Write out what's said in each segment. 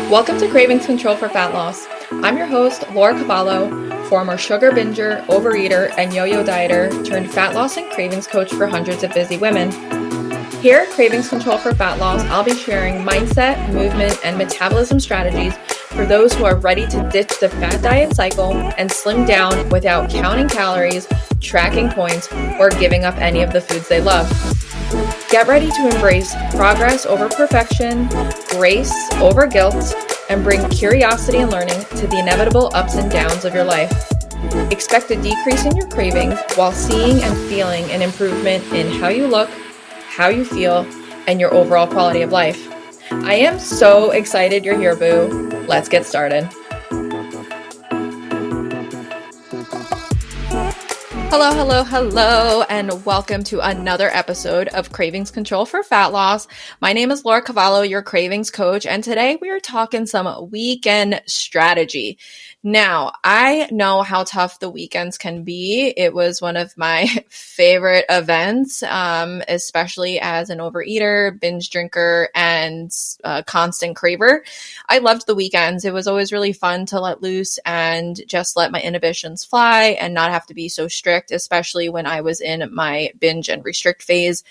Welcome to Cravings Control for Fat Loss. I'm your host, Laura Cavallo, former sugar binger, overeater, and yo-yo dieter turned fat loss and cravings coach for hundreds of busy women. Here at Cravings Control for Fat Loss, I'll be sharing mindset, movement, and metabolism strategies for those who are ready to ditch the fat diet cycle and slim down without counting calories, tracking points, or giving up any of the foods they love. Get ready to embrace progress over perfection, grace over guilt, and bring curiosity and learning to the inevitable ups and downs of your life. Expect a decrease in your cravings while seeing and feeling an improvement in how you look, how you feel, and your overall quality of life. I am so excited you're here, boo. Let's get started. Hello, and welcome to another episode of Cravings Control for Fat Loss. My name is Laura Cavallo, your cravings coach, and today we are talking some weekend strategy. Now, I know how tough the weekends can be. It was one of my favorite events, especially as an overeater, binge drinker, and constant craver. I loved the weekends. It was always really fun to let loose and just let my inhibitions fly and not have to be so strict, especially when I was in my binge and restrict phase.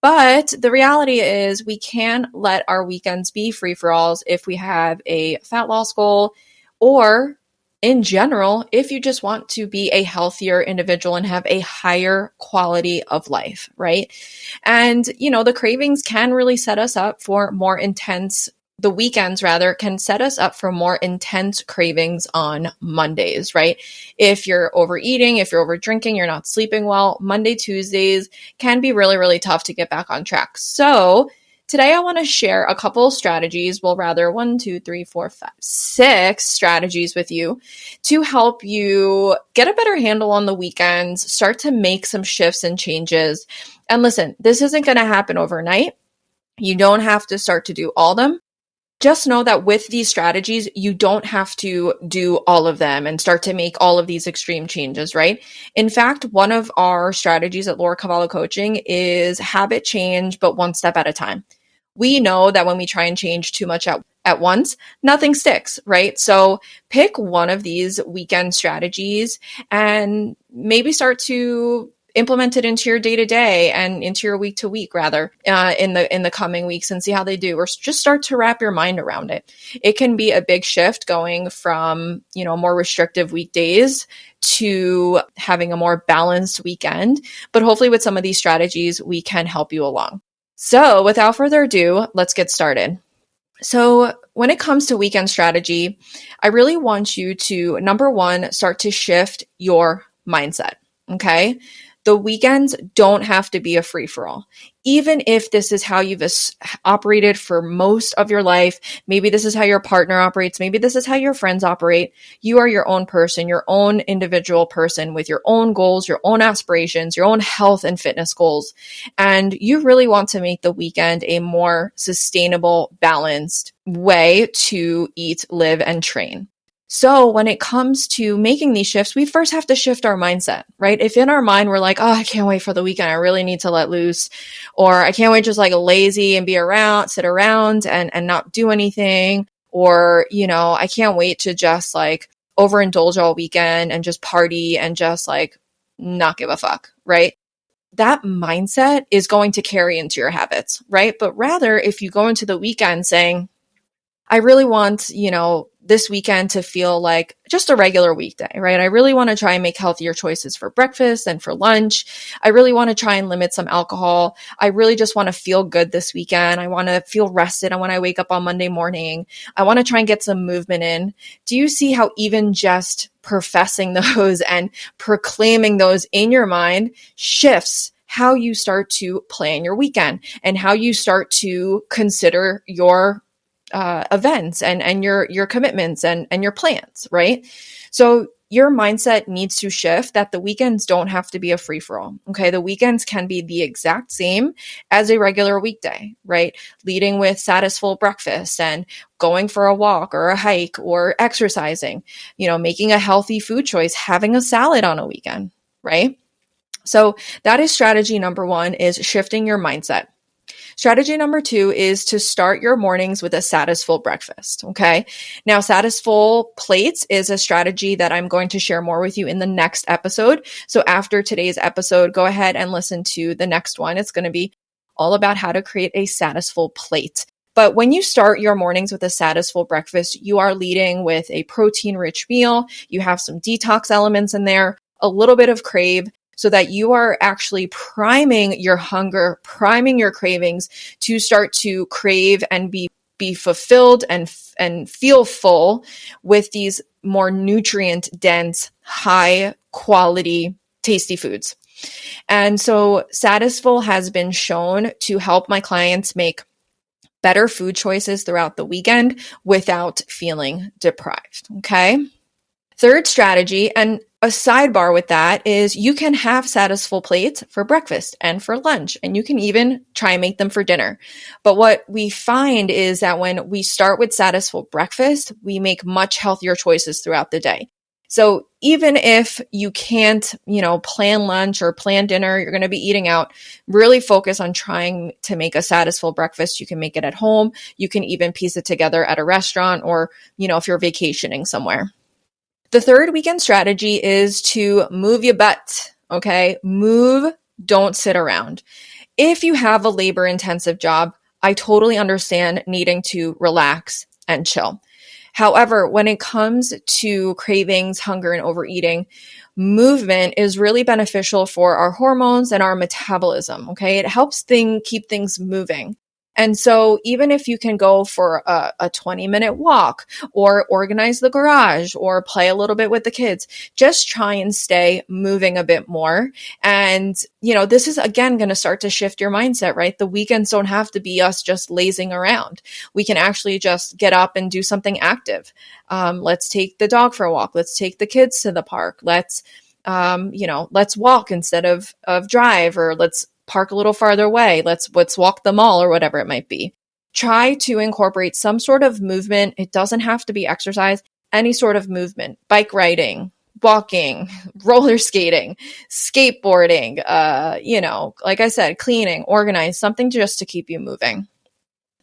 But the reality is we can let our weekends be free-for-alls if we have a fat loss goal, or in general, if you just want to be a healthier individual and have a higher quality of life, right? And, the cravings can really set us up for more intense the weekends rather can set us up for more intense cravings on Mondays, right? If you're overeating, if you're over drinking, you're not sleeping well, Monday, Tuesdays can be really, really tough to get back on track. So today I want to share a couple strategies, well, rather 6 strategies with you to help you get a better handle on the weekends, start to make some shifts and changes. And listen, this isn't going to happen overnight. You don't have to start to do all of them. Just know that with these strategies, you don't have to do all of them and start to make all of these extreme changes, right? In fact, one of our strategies at Laura Cavallo Coaching is habit change, but one step at a time. We know that when we try and change too much at once, nothing sticks, right? So pick one of these weekend strategies and maybe start to implement it into your day-to-day and into your week-to-week rather in the coming weeks and see how they do, or just start to wrap your mind around it. It can be a big shift going from, more restrictive weekdays to having a more balanced weekend. But hopefully with some of these strategies, we can help you along. So without further ado, let's get started. So when it comes to weekend strategy, I really want you to, number one, start to shift your mindset, okay? The weekends don't have to be a free-for-all. Even if this is how you've operated for most of your life, maybe this is how your partner operates, maybe this is how your friends operate, you are your own person, your own individual person with your own goals, your own aspirations, your own health and fitness goals. And you really want to make the weekend a more sustainable, balanced way to eat, live, and train. So when it comes to making these shifts, we first have to shift our mindset, right? If in our mind we're like, oh, I can't wait for the weekend, I really need to let loose, or I can't wait just like lazy and sit around and not do anything, or, I can't wait to just like overindulge all weekend and just party and just like not give a fuck, right? That mindset is going to carry into your habits, right? But rather, if you go into the weekend saying, I really want, this weekend to feel like just a regular weekday, right? I really want to try and make healthier choices for breakfast and for lunch. I really want to try and limit some alcohol. I really just want to feel good this weekend. I want to feel rested. And when I wake up on Monday morning, I want to try and get some movement in. Do you see how even just professing those and proclaiming those in your mind shifts how you start to plan your weekend and how you start to consider your events and your commitments and your plans, right? So your mindset needs to shift that the weekends don't have to be a free-for-all, okay? The weekends can be the exact same as a regular weekday, right? Leading with Satisfull breakfast and going for a walk or a hike or exercising, making a healthy food choice, having a salad on a weekend, right? So that is strategy number one, is shifting your mindset. Strategy number 2 is to start your mornings with a Satisfull breakfast. Okay. Now, Satisfull plates is a strategy that I'm going to share more with you in the next episode. So after today's episode, go ahead and listen to the next one. It's going to be all about how to create a Satisfull plate. But when you start your mornings with a Satisfull breakfast, you are leading with a protein-rich meal. You have some detox elements in there, a little bit of crave, so that you are actually priming your hunger, priming your cravings to start to crave and be fulfilled and feel full with these more nutrient-dense, high-quality, tasty foods. And so Satisfull has been shown to help my clients make better food choices throughout the weekend without feeling deprived. Okay. Third strategy, and a sidebar with that, is you can have Satisfull plates for breakfast and for lunch, and you can even try and make them for dinner. But what we find is that when we start with Satisfull breakfast, we make much healthier choices throughout the day. So even if you can't, plan lunch or plan dinner, you're going to be eating out, really focus on trying to make a Satisfull breakfast. You can make it at home. You can even piece it together at a restaurant or, if you're vacationing somewhere. The third weekend strategy is to move your butt. Okay. Move, don't sit around. If you have a labor intensive job, I totally understand needing to relax and chill. However, when it comes to cravings, hunger, and overeating, movement is really beneficial for our hormones and our metabolism. Okay. It helps keep things moving. And so even if you can go for a 20-minute walk or organize the garage or play a little bit with the kids, just try and stay moving a bit more. And, this is again going to start to shift your mindset, right? The weekends don't have to be us just lazing around. We can actually just get up and do something active. Let's take the dog for a walk. Let's take the kids to the park. Let's walk instead of drive, or let's park a little farther away. Let's walk the mall or whatever it might be. Try to incorporate some sort of movement. It doesn't have to be exercise, any sort of movement, bike riding, walking, roller skating, skateboarding, like I said, cleaning, organize, something just to keep you moving.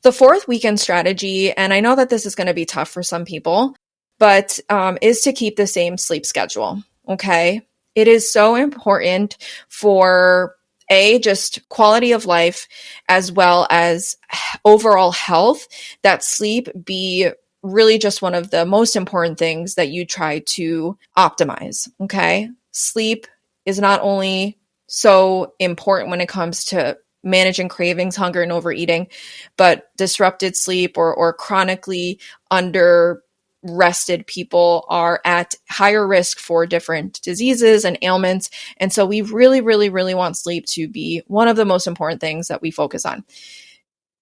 The fourth weekend strategy, and I know that this is going to be tough for some people, but is to keep the same sleep schedule. Okay. It is so important for just quality of life as well as overall health, that sleep be really just one of the most important things that you try to optimize. Okay. Sleep is not only so important when it comes to managing cravings, hunger, and overeating, but disrupted sleep or chronically under rested people are at higher risk for different diseases and ailments. And so we really, really, really want sleep to be one of the most important things that we focus on.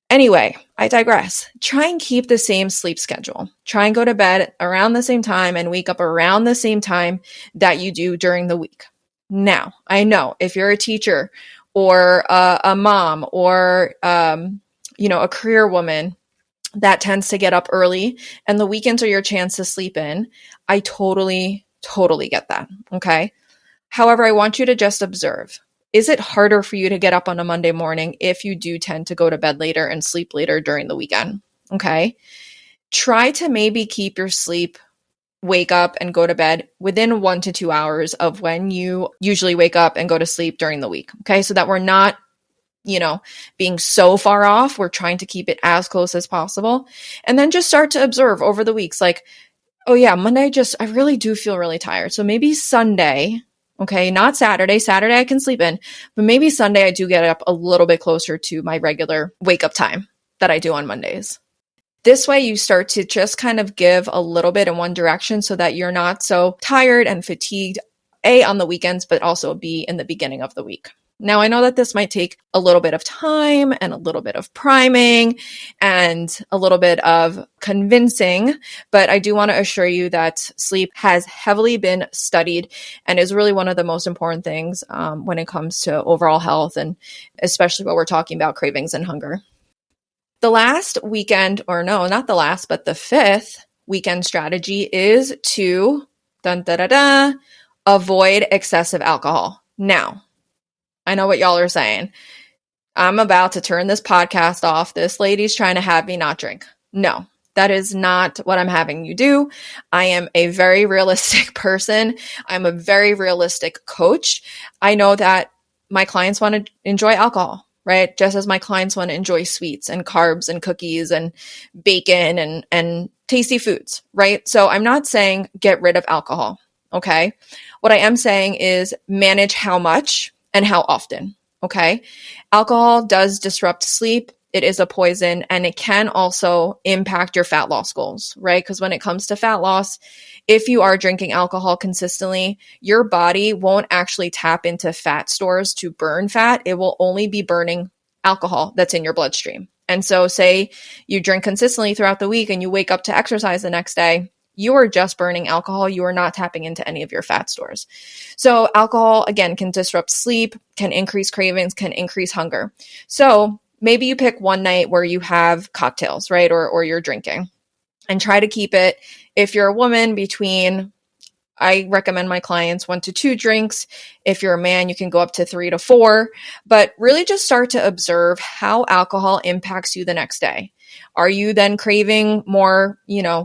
Anyway, I digress. Try and keep the same sleep schedule. Try and go to bed around the same time and wake up around the same time that you do during the week. Now, I know if you're a teacher or a mom or, a career woman that tends to get up early and the weekends are your chance to sleep in, I totally, totally get that. Okay. However, I want you to just observe. Is it harder for you to get up on a Monday morning if you do tend to go to bed later and sleep later during the weekend? Okay. Try to maybe keep your sleep, wake up and go to bed within 1 to 2 hours of when you usually wake up and go to sleep during the week. Okay. So that we're not being so far off. We're trying to keep it as close as possible. And then just start to observe over the weeks, like, oh yeah, Monday, I really do feel really tired. So maybe Sunday, okay, not Saturday. Saturday I can sleep in, but maybe Sunday I do get up a little bit closer to my regular wake up time that I do on Mondays. This way you start to just kind of give a little bit in one direction so that you're not so tired and fatigued, A, on the weekends, but also B, in the beginning of the week. Now, I know that this might take a little bit of time and a little bit of priming and a little bit of convincing, but I do want to assure you that sleep has heavily been studied and is really one of the most important things when it comes to overall health, and especially when we're talking about cravings and hunger. The last weekend, or no, not the last, but the fifth weekend strategy is to avoid excessive alcohol. Now, I know what y'all are saying. I'm about to turn this podcast off. This lady's trying to have me not drink. No, that is not what I'm having you do. I am a very realistic person. I'm a very realistic coach. I know that my clients want to enjoy alcohol, right? Just as my clients want to enjoy sweets and carbs and cookies and bacon and tasty foods, right? So I'm not saying get rid of alcohol, okay? What I am saying is manage how much and how often, okay? Alcohol does disrupt sleep. It is a poison, and it can also impact your fat loss goals, right? Because when it comes to fat loss, if you are drinking alcohol consistently, your body won't actually tap into fat stores to burn fat. It will only be burning alcohol that's in your bloodstream. And so say you drink consistently throughout the week and you wake up to exercise the next day, you are just burning alcohol. You are not tapping into any of your fat stores. So alcohol, again, can disrupt sleep, can increase cravings, can increase hunger. So maybe you pick one night where you have cocktails, right? Or you're drinking, and try to keep it, if you're a woman, between, I recommend my clients 1 to 2 drinks. If you're a man, you can go up to 3 to 4, but really just start to observe how alcohol impacts you the next day. Are you then craving more,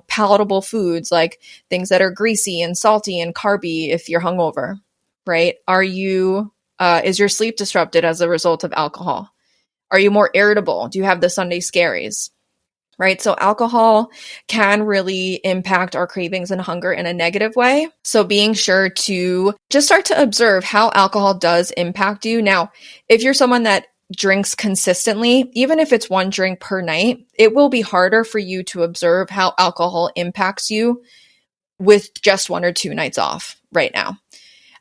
palatable foods, like things that are greasy and salty and carby if you're hungover, right? Is your sleep disrupted as a result of alcohol? Are you more irritable? Do you have the Sunday scaries? Right? So alcohol can really impact our cravings and hunger in a negative way. So being sure to just start to observe how alcohol does impact you. Now, if you're someone that drinks consistently, even if it's 1 drink per night, it will be harder for you to observe how alcohol impacts you with just 1 or 2 nights off right now.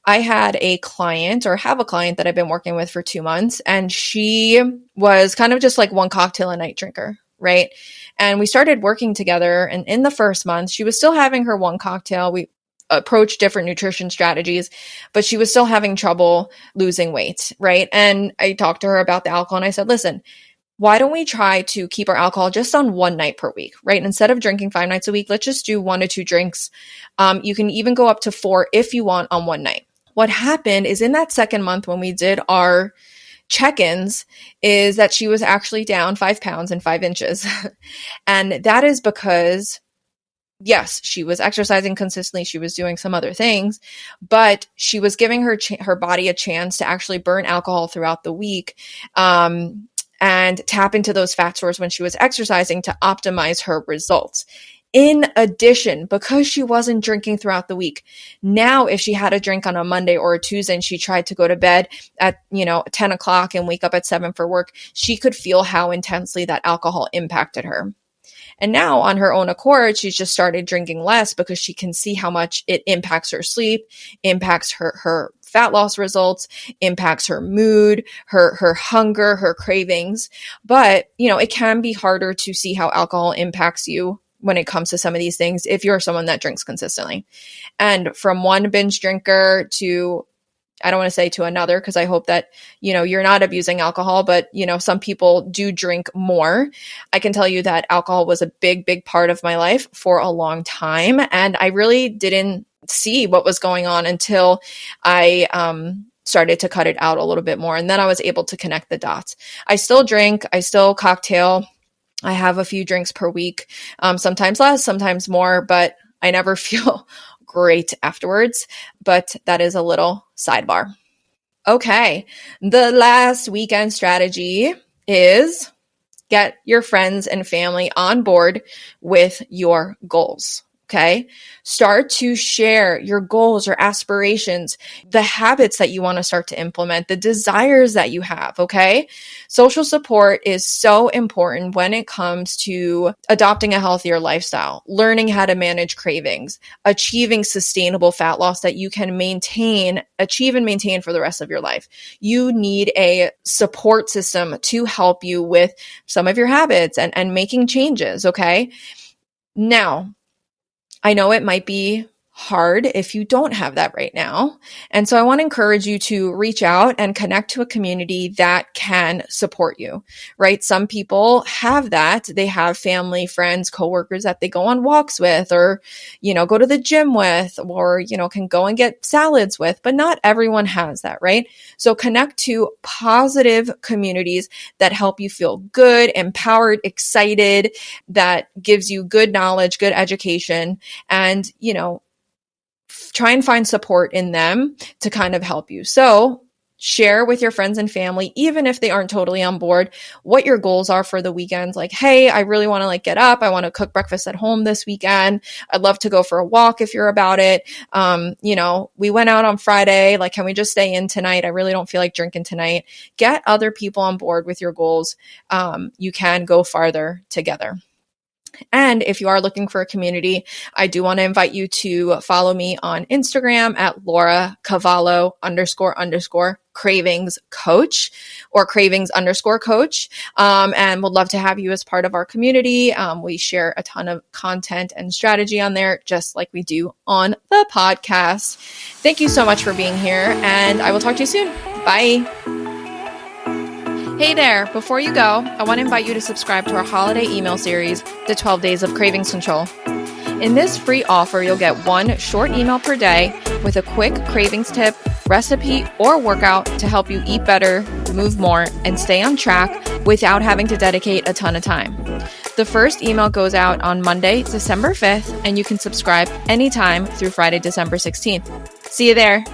I had a client, or have a client, that I've been working with for 2 months, and she was kind of just like 1 cocktail a night drinker, right? And we started working together, and in the first month, she was still having her 1 cocktail. We approached different nutrition strategies, but she was still having trouble losing weight, right? And I talked to her about the alcohol, and I said, listen, why don't we try to keep our alcohol just on 1 night per week, right? Instead of drinking 5 nights a week, let's just do 1 to 2 drinks. You can even go up to 4 if you want on 1 night. What happened is, in that second month when we did our check-ins, is that she was actually down 5 pounds and 5 inches. And that is because, yes, she was exercising consistently. She was doing some other things, but she was giving her body a chance to actually burn alcohol throughout the week, and tap into those fat stores when she was exercising to optimize her results. In addition, because she wasn't drinking throughout the week, now if she had a drink on a Monday or a Tuesday and she tried to go to bed at 10 o'clock and wake up at 7 for work, she could feel how intensely that alcohol impacted her. And now, on her own accord, she's just started drinking less because she can see how much it impacts her sleep, impacts her fat loss results, impacts her mood, her hunger, her cravings. But, it can be harder to see how alcohol impacts you when it comes to some of these things if you're someone that drinks consistently. And from 1 binge drinker to, I don't want to say to another, because I hope that, you're not abusing alcohol, but, some people do drink more. I can tell you that alcohol was a big, big part of my life for a long time. And I really didn't see what was going on until I started to cut it out a little bit more. And then I was able to connect the dots. I still drink, I still cocktail. I have a few drinks per week, sometimes less, sometimes more, but I never feel great afterwards. But that is a little sidebar. Okay, the last weekend strategy is get your friends and family on board with your goals. Okay. Start to share your goals or aspirations, the habits that you want to start to implement, the desires that you have. Okay. Social support is so important when it comes to adopting a healthier lifestyle, learning how to manage cravings, achieving sustainable fat loss that you can achieve and maintain for the rest of your life. You need a support system to help you with some of your habits and making changes. Okay. Now, I know it might be hard if you don't have that right now. And so I want to encourage you to reach out and connect to a community that can support you, right? Some people have that. They have family, friends, coworkers that they go on walks with, or, go to the gym with, or, can go and get salads with, but not everyone has that, right? So connect to positive communities that help you feel good, empowered, excited, that gives you good knowledge, good education, and, try and find support in them to kind of help you. So share with your friends and family, even if they aren't totally on board, what your goals are for the weekends. Like, hey, I really want to get up. I want to cook breakfast at home this weekend. I'd love to go for a walk if you're about it. We went out on Friday. Can we just stay in tonight? I really don't feel like drinking tonight. Get other people on board with your goals. You can go farther together. And if you are looking for a community, I do want to invite you to follow me on Instagram at Laura Cavallo _ Cravings Coach, or Cravings _ Coach. And would love to have you as part of our community. We share a ton of content and strategy on there, just like we do on the podcast. Thank you so much for being here, and I will talk to you soon. Bye. Hey there, before you go, I want to invite you to subscribe to our holiday email series, The 12 Days of Cravings Control. In this free offer, you'll get one short email per day with a quick cravings tip, recipe, or workout to help you eat better, move more, and stay on track without having to dedicate a ton of time. The first email goes out on Monday, December 5th, and you can subscribe anytime through Friday, December 16th. See you there.